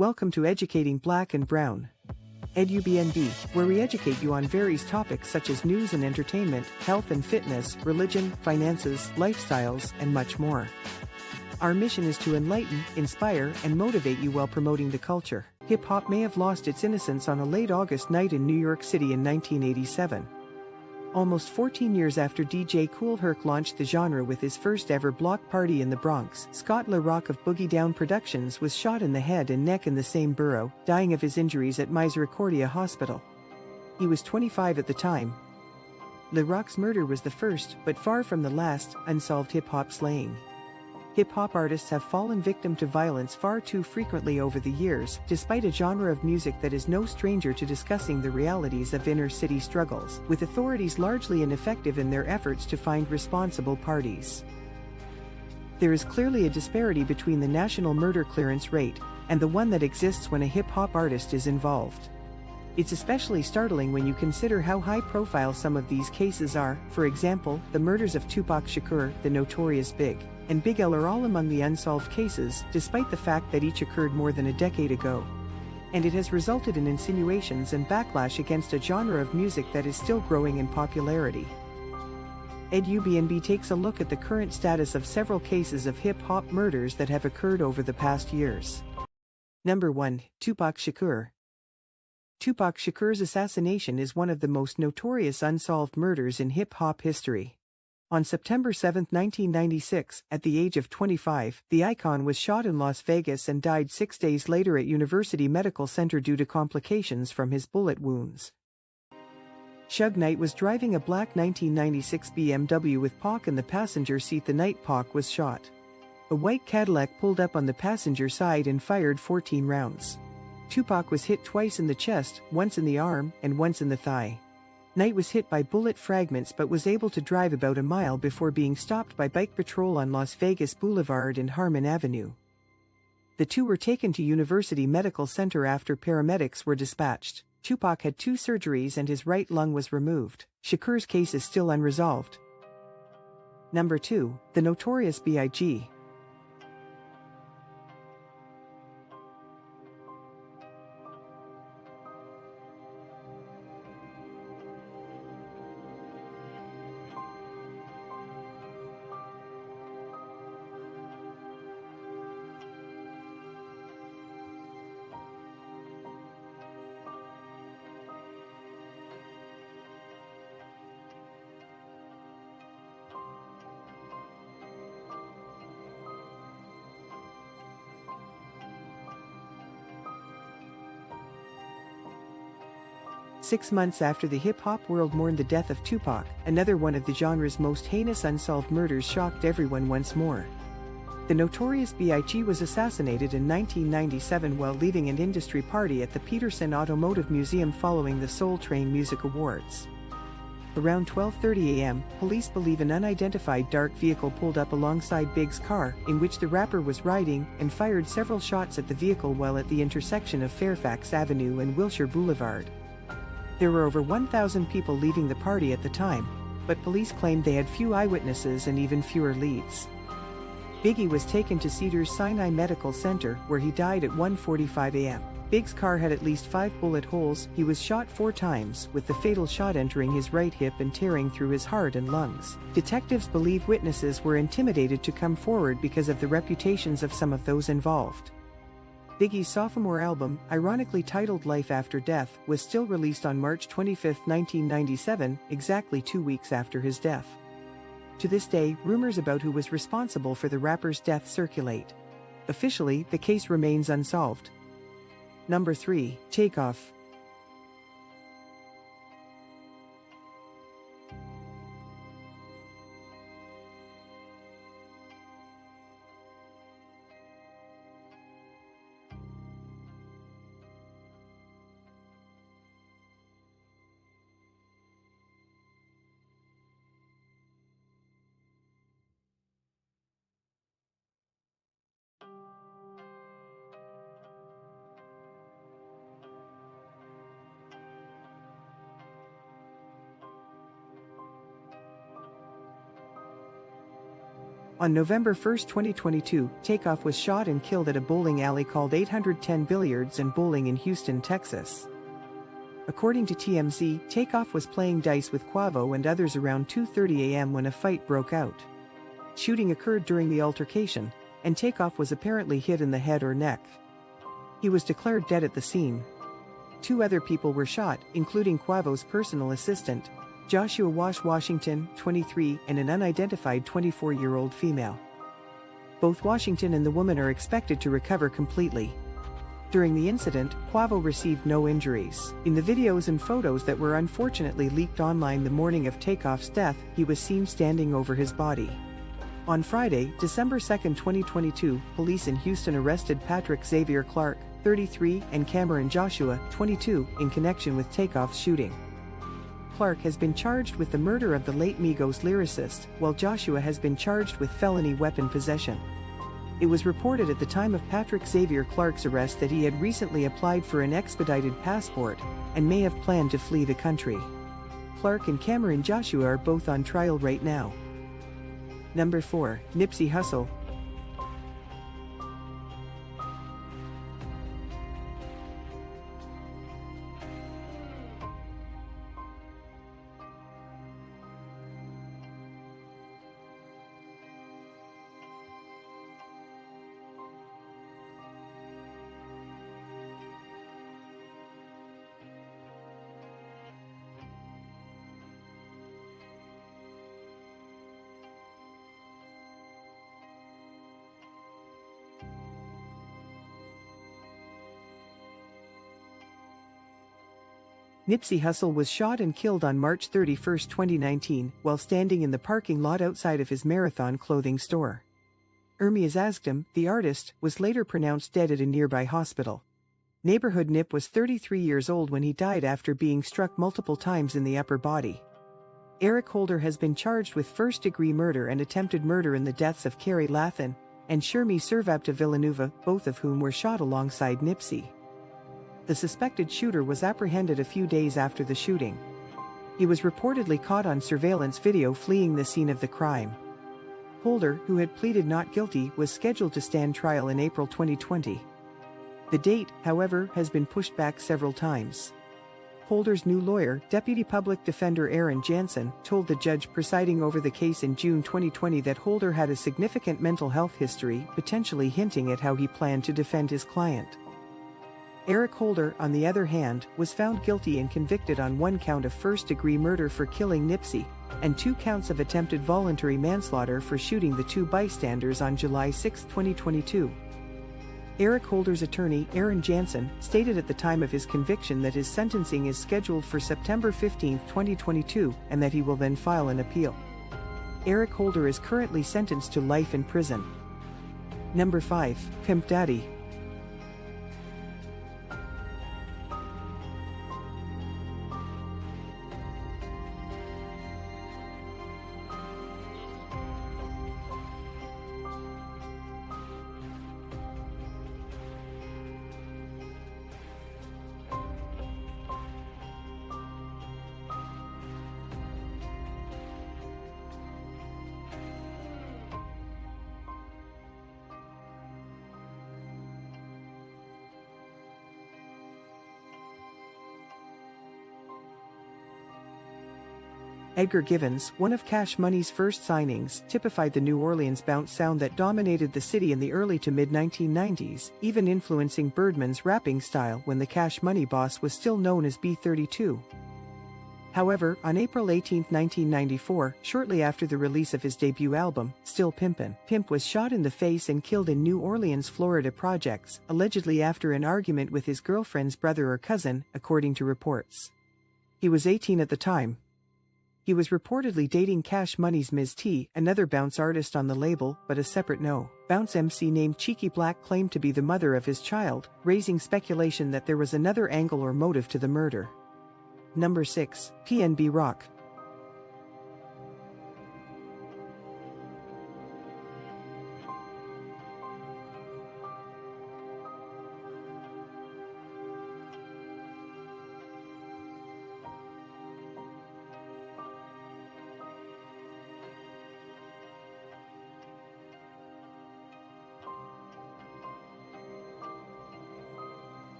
Welcome to Educating Black and Brown. EduBNB, where we educate you on various topics such as news and entertainment, health and fitness, religion, finances, lifestyles, and much more. Our mission is to enlighten, inspire, and motivate you while promoting the culture. Hip-hop may have lost its innocence on a late August night in New York City in 1987. Almost 14 years after DJ Kool Herc launched the genre with his first ever block party in the Bronx, Scott La Rock of Boogie Down Productions was shot in the head and neck in the same borough, dying of his injuries at Misericordia Hospital. He was 25 at the time. La Rock's murder was the first, but far from the last, unsolved hip-hop slaying. Hip-hop artists have fallen victim to violence far too frequently over the years, despite a genre of music that is no stranger to discussing the realities of inner-city struggles, with authorities largely ineffective in their efforts to find responsible parties. There is clearly a disparity between the national murder clearance rate and the one that exists when a hip-hop artist is involved. It's especially startling when you consider how high-profile some of these cases are. For example, the murders of Tupac Shakur, the Notorious B.I.G, and Big L are all among the unsolved cases, despite the fact that each occurred more than a decade ago. And it has resulted in insinuations and backlash against a genre of music that is still growing in popularity. EduBNB takes a look at the current status of several cases of hip-hop murders that have occurred over the past years. Number 1. Tupac Shakur. Tupac Shakur's assassination is one of the most notorious unsolved murders in hip-hop history. On September 7, 1996, at the age of 25, the icon was shot in Las Vegas and died 6 days later at University Medical Center due to complications from his bullet wounds. Suge Knight was driving a black 1996 BMW with Pac in the passenger seat the night Pac was shot. A white Cadillac pulled up on the passenger side and fired 14 rounds. Tupac was hit twice in the chest, once in the arm, and once in the thigh. Knight was hit by bullet fragments but was able to drive about a mile before being stopped by bike patrol on Las Vegas Boulevard and Harmon Avenue. The two were taken to University Medical Center after paramedics were dispatched. Tupac had 2 surgeries and his right lung was removed. Shakur's case is still unresolved. Number 2. The Notorious B.I.G. Six months after the hip-hop world mourned the death of Tupac, another one of the genre's most heinous unsolved murders shocked everyone once more. The Notorious B.I.G. was assassinated in 1997 while leaving an industry party at the Peterson Automotive Museum following the Soul Train Music Awards. Around 12:30 a.m., police believe an unidentified dark vehicle pulled up alongside Big's car, in which the rapper was riding, and fired several shots at the vehicle while at the intersection of Fairfax Avenue and Wilshire Boulevard. There were over 1,000 people leaving the party at the time, but police claimed they had few eyewitnesses and even fewer leads. Biggie was taken to Cedars-Sinai Medical Center, where he died at 1:45 a.m. Big's car had at least 5 bullet holes. He was shot 4 times, with the fatal shot entering his right hip and tearing through his heart and lungs. Detectives believe witnesses were intimidated to come forward because of the reputations of some of those involved. Biggie's sophomore album, ironically titled Life After Death, was still released on March 25, 1997, exactly 2 weeks after his death. To this day, rumors about who was responsible for the rapper's death circulate. Officially, the case remains unsolved. Number 3. Takeoff. On November 1, 2022, Takeoff was shot and killed at a bowling alley called 810 Billiards and Bowling in Houston, Texas. According to TMZ, Takeoff was playing dice with Quavo and others around 2:30 a.m. when a fight broke out. Shooting occurred during the altercation, and Takeoff was apparently hit in the head or neck. He was declared dead at the scene. 2 other people were shot, including Quavo's personal assistant, Joshua Washington, 23, and an unidentified 24-year-old female. Both Washington and the woman are expected to recover completely. During the incident, Quavo received no injuries. In the videos and photos that were unfortunately leaked online the morning of Takeoff's death, he was seen standing over his body. On Friday, December 2, 2022, police in Houston arrested Patrick Xavier Clark, 33, and Cameron Joshua, 22, in connection with Takeoff's shooting. Clark has been charged with the murder of the late Migos lyricist, while Joshua has been charged with felony weapon possession. It was reported at the time of Patrick Xavier Clark's arrest that he had recently applied for an expedited passport and may have planned to flee the country. Clark and Cameron Joshua are both on trial right now. Number 4, Nipsey Hussle. Nipsey Hussle was shot and killed on March 31, 2019, while standing in the parking lot outside of his Marathon clothing store. Ermias Asgham, the artist, was later pronounced dead at a nearby hospital. Neighborhood Nip was 33 years old when he died after being struck multiple times in the upper body. Eric Holder has been charged with first-degree murder and attempted murder in the deaths of Carrie Lathan and Shermi Servapta Villanueva, both of whom were shot alongside Nipsey. The suspected shooter was apprehended a few days after the shooting. He was reportedly caught on surveillance video fleeing the scene of the crime. Holder, who had pleaded not guilty, was scheduled to stand trial in April 2020. The date, however, has been pushed back several times. Holder's new lawyer, Deputy Public Defender Aaron Jansen, told the judge presiding over the case in June 2020 that Holder had a significant mental health history, potentially hinting at how he planned to defend his client. Eric Holder, on the other hand, was found guilty and convicted on 1 count of first-degree murder for killing Nipsey, and 2 counts of attempted voluntary manslaughter for shooting the 2 bystanders on July 6, 2022. Eric Holder's attorney, Aaron Jansen, stated at the time of his conviction that his sentencing is scheduled for September 15, 2022, and that he will then file an appeal. Eric Holder is currently sentenced to life in prison. Number 5, Pimp Daddy. Edgar Givens, one of Cash Money's first signings, typified the New Orleans bounce sound that dominated the city in the early to mid-1990s, even influencing Birdman's rapping style when the Cash Money boss was still known as B-32. However, on April 18, 1994, shortly after the release of his debut album, Still Pimpin', Pimp was shot in the face and killed in New Orleans, Florida projects, allegedly after an argument with his girlfriend's brother or cousin, according to reports. He was 18 at the time. He was reportedly dating Cash Money's Ms. T, another Bounce artist on the label, but a separate Bounce MC named Cheeky Black claimed to be the mother of his child, raising speculation that there was another angle or motive to the murder. Number 6, PnB Rock.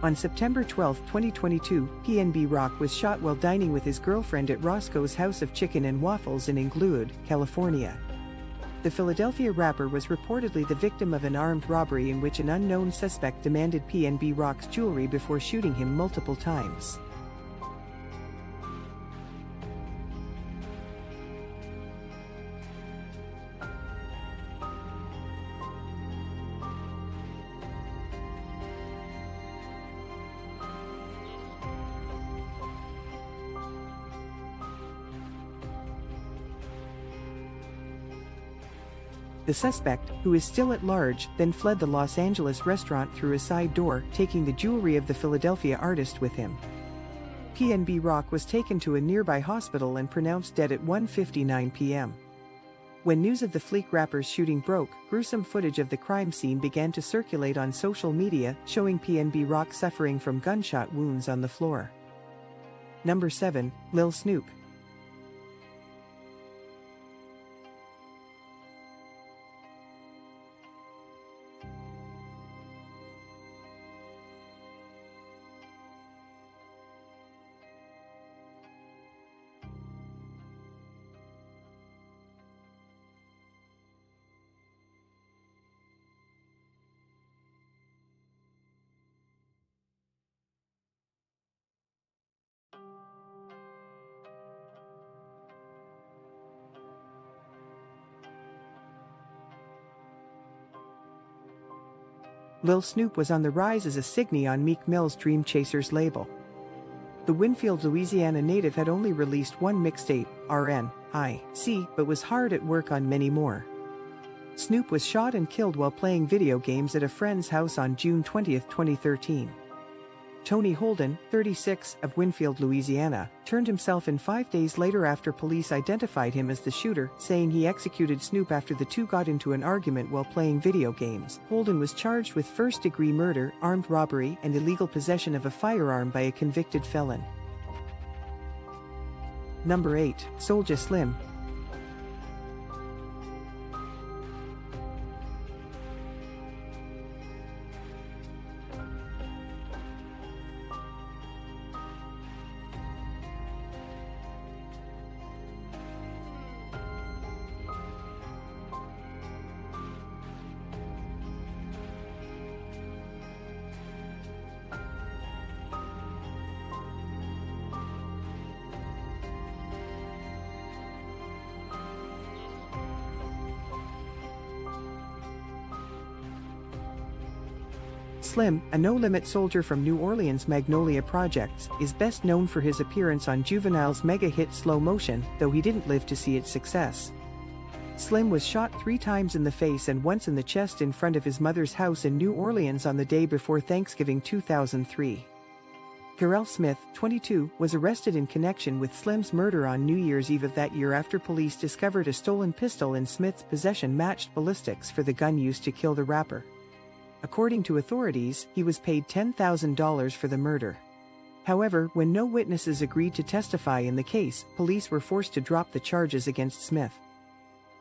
On September 12, 2022, PnB Rock was shot while dining with his girlfriend at Roscoe's House of Chicken and Waffles in Inglewood, California. The Philadelphia rapper was reportedly the victim of an armed robbery in which an unknown suspect demanded PnB Rock's jewelry before shooting him multiple times. The suspect, who is still at large, then fled the Los Angeles restaurant through a side door, taking the jewelry of the Philadelphia artist with him. PnB Rock was taken to a nearby hospital and pronounced dead at 1:59 p.m. When news of the Fleek rapper's shooting broke, gruesome footage of the crime scene began to circulate on social media, showing PnB Rock suffering from gunshot wounds on the floor. Number 7, Lil Snupe. Lil Snupe was on the rise as a signee on Meek Mill's Dream Chasers label. The Winfield, Louisiana native had only released one mixtape, RNIC, but was hard at work on many more. Snoop was shot and killed while playing video games at a friend's house on June 20, 2013. Tony Holden, 36, of Winfield, Louisiana, turned himself in 5 days later after police identified him as the shooter, saying he executed Snoop after the two got into an argument while playing video games. Holden was charged with first-degree murder, armed robbery, and illegal possession of a firearm by a convicted felon. Number 8, Soulja Slim. Slim, a no-limit soldier from New Orleans' Magnolia Projects, is best known for his appearance on Juvenile's mega-hit Slow Motion, though he didn't live to see its success. Slim was shot 3 times in the face and once in the chest in front of his mother's house in New Orleans on the day before Thanksgiving 2003. Garrell Smith, 22, was arrested in connection with Slim's murder on New Year's Eve of that year after police discovered a stolen pistol in Smith's possession matched ballistics for the gun used to kill the rapper. According to authorities, he was paid $10,000 for the murder. However, when no witnesses agreed to testify in the case, police were forced to drop the charges against Smith.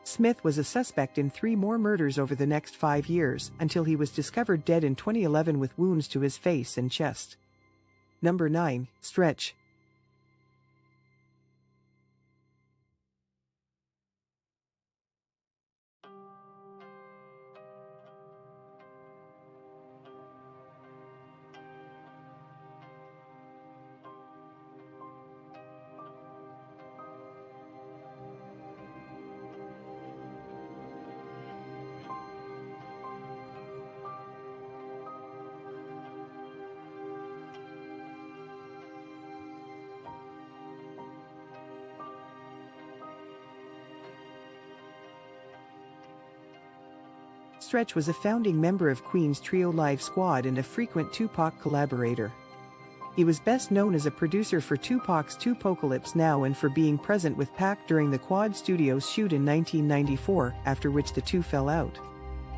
Smith was a suspect in 3 more murders over the next 5 years, until he was discovered dead in 2011 with wounds to his face and chest. Number 9, Stretch. Stretch was a founding member of Queen's Trio Live Squad and a frequent Tupac collaborator. He was best known as a producer for Tupac's Tupacalypse Now and for being present with Pac during the Quad Studios shoot in 1994, after which the two fell out.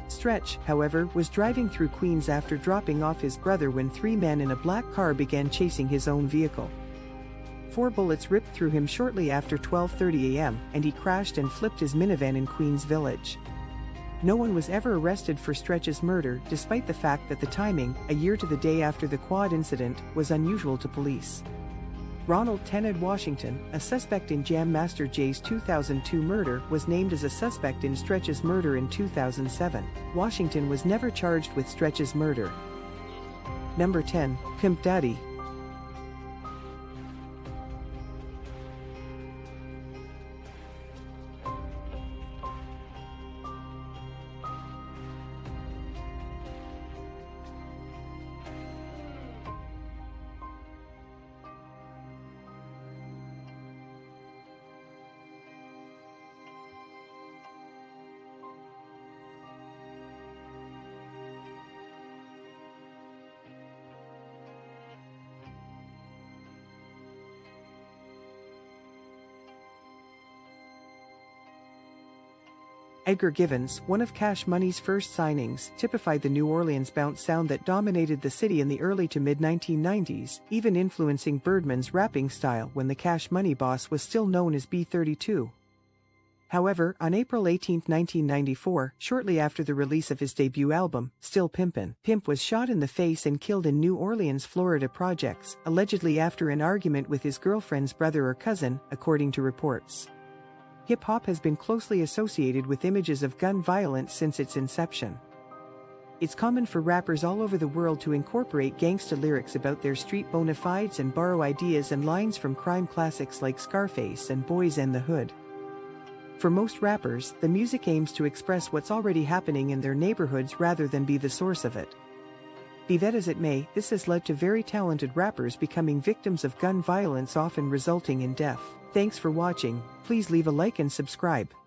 Stretch, however, was driving through Queens after dropping off his brother when 3 men in a black car began chasing his own vehicle. 4 bullets ripped through him shortly after 12:30 a.m., and he crashed and flipped his minivan in Queens Village. No one was ever arrested for Stretch's murder, despite the fact that the timing, a year to the day after the quad incident, was unusual to police. Ronald Tennant Washington, a suspect in Jam Master Jay's 2002 murder, was named as a suspect in Stretch's murder in 2007. Washington was never charged with Stretch's murder. Number 10, Pimp Daddy. Edgar Givens, one of Cash Money's first signings, typified the New Orleans bounce sound that dominated the city in the early to mid-1990s, even influencing Birdman's rapping style when the Cash Money boss was still known as B-32. However, on April 18, 1994, shortly after the release of his debut album, Still Pimpin', Pimp was shot in the face and killed in New Orleans, Florida projects, allegedly after an argument with his girlfriend's brother or cousin, according to reports. Hip-hop has been closely associated with images of gun violence since its inception. It's common for rappers all over the world to incorporate gangsta lyrics about their street bona fides and borrow ideas and lines from crime classics like Scarface and Boys and the Hood. For most rappers, the music aims to express what's already happening in their neighborhoods rather than be the source of it. Be that as it may, this has led to very talented rappers becoming victims of gun violence, often resulting in death. Thanks for watching. Please leave a like and subscribe.